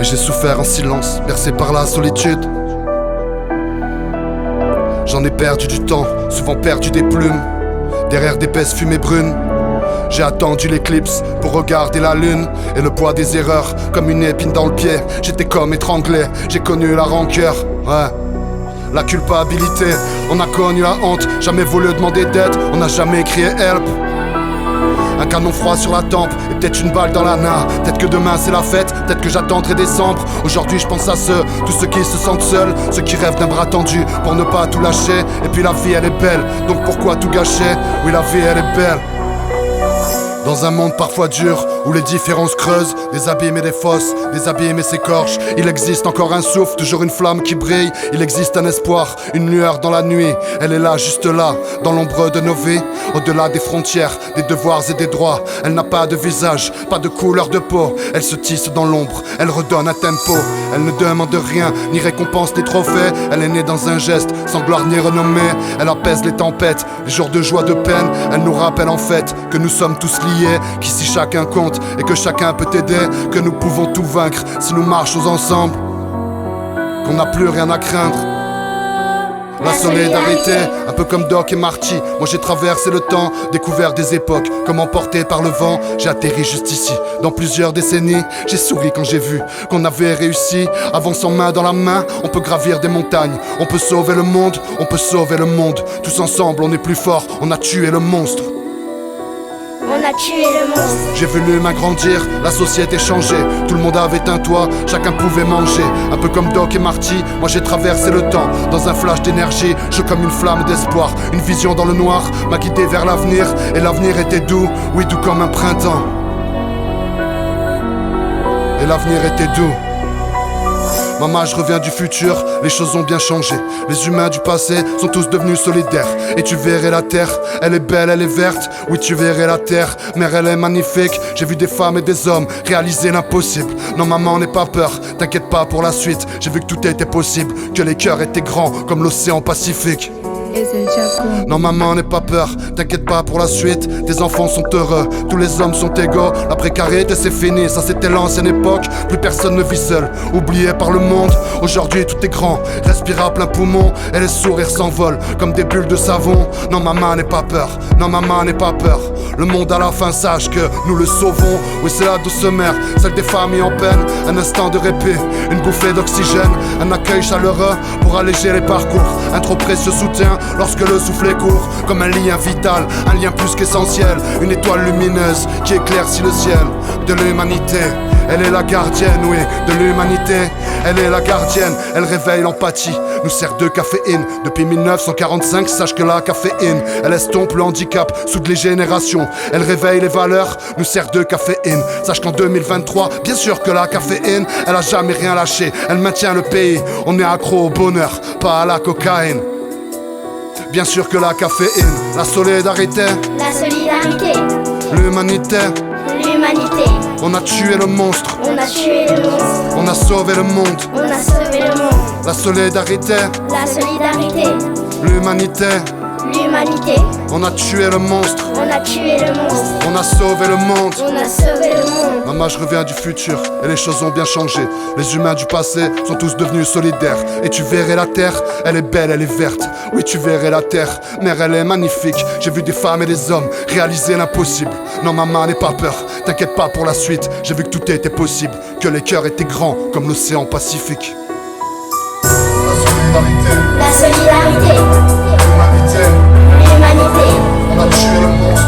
Et j'ai souffert en silence, bercé par la solitude. J'en ai perdu du temps, souvent perdu des plumes, derrière d'épaisses fumées brunes. J'ai attendu l'éclipse pour regarder la lune. Et le poids des erreurs, comme une épine dans le pied. J'étais comme étranglé, j'ai connu la rancœur, ouais. La culpabilité, on a connu la honte. Jamais voulu demander d'aide, on n'a jamais crié help. Un canon froid sur la tempe et peut-être une balle dans la nain. Peut-être que demain c'est la fête, peut-être que j'attendrai décembre. Aujourd'hui je pense à tous ceux qui se sentent seuls, ceux qui rêvent d'un bras tendu pour ne pas tout lâcher. Et puis la vie elle est belle, donc pourquoi tout gâcher? Oui, la vie elle est belle. Dans un monde parfois dur, où les différences creusent, des abîmes et des fosses, des abîmes et s'écorchent. Il existe encore un souffle, toujours une flamme qui brille. Il existe un espoir, une lueur dans la nuit. Elle est là, juste là, dans l'ombre de nos vies. Au-delà des frontières, des devoirs et des droits. Elle n'a pas de visage, pas de couleur de peau. Elle se tisse dans l'ombre, elle redonne un tempo. Elle ne demande rien, ni récompense ni trophée. Elle est née dans un geste, sans gloire ni renommée. Elle apaise les tempêtes, les jours de joie, de peine. Elle nous rappelle en fait que nous sommes tous liés, qu'ici chacun compte et que chacun peut aider, que nous pouvons tout vaincre si nous marchons ensemble, qu'on n'a plus rien à craindre. La solidarité, un peu comme Doc et Marty. Moi j'ai traversé le temps, découvert des époques, comme emporté par le vent. J'ai atterri juste ici, dans plusieurs décennies. J'ai souri quand j'ai vu qu'on avait réussi. Avançant main dans la main, on peut gravir des montagnes. On peut sauver le monde, on peut sauver le monde. Tous ensemble on est plus forts, on a tué le monstre. On a tué le monstre. J'ai vu l'humain grandir, la société changer. Tout le monde avait un toit, chacun pouvait manger. Un peu comme Doc et Marty, moi j'ai traversé le temps. Dans un flash d'énergie, je comme une flamme d'espoir. Une vision dans le noir m'a guidé vers l'avenir. Et l'avenir était doux, oui doux comme un printemps. Et l'avenir était doux. Maman, je reviens du futur, les choses ont bien changé. Les humains du passé sont tous devenus solidaires. Et tu verrais la terre, elle est belle, elle est verte. Oui, tu verrais la terre, mère, elle est magnifique. J'ai vu des femmes et des hommes réaliser l'impossible. Non, maman, n'aie pas peur, t'inquiète pas pour la suite. J'ai vu que tout était possible, que les cœurs étaient grands comme l'océan Pacifique. Non maman n'aie pas peur, t'inquiète pas pour la suite. Tes enfants sont heureux, tous les hommes sont égaux. La précarité c'est fini, ça c'était l'ancienne époque. Plus personne ne vit seul, oublié par le monde. Aujourd'hui tout est grand, respire à plein poumon. Et les sourires s'envolent comme des bulles de savon. Non maman n'aie pas peur, non maman n'aie pas peur. Le monde à la fin sache que nous le sauvons. Oui c'est la douce mère, celle des familles en peine. Un instant de répit, une bouffée d'oxygène. Un accueil chaleureux pour alléger les parcours. Un trop précieux soutien lorsque le souffle est court, comme un lien vital, un lien plus qu'essentiel. Une étoile lumineuse qui éclaircit le ciel de l'humanité. Elle est la gardienne, oui, de l'humanité. Elle est la gardienne, elle réveille l'empathie. Nous sert de caféine depuis 1945. Sache que la caféine, elle estompe le handicap, soude les générations. Elle réveille les valeurs, nous sert de caféine. Sache qu'en 2023, bien sûr que la caféine, elle a jamais rien lâché. Elle maintient le pays, on est accro au bonheur, pas à la cocaïne. Bien sûr que la caféine, la solidarité, l'humanité, on a tué le monstre, on a sauvé le monde, la solidarité, l'humanité, on a tué le monstre, on a sauvé le monde. Maman, je reviens du futur et les choses ont bien changé. Les humains du passé sont tous devenus solidaires. Et tu verrais la terre, elle est belle, elle est verte. Oui, tu verrais la terre, mère, elle est magnifique. J'ai vu des femmes et des hommes réaliser l'impossible. Non maman, n'aie pas peur, t'inquiète pas pour la suite. J'ai vu que tout était possible, que les cœurs étaient grands comme l'océan Pacifique. La solidarité, l'humanité, on a tué le monstre,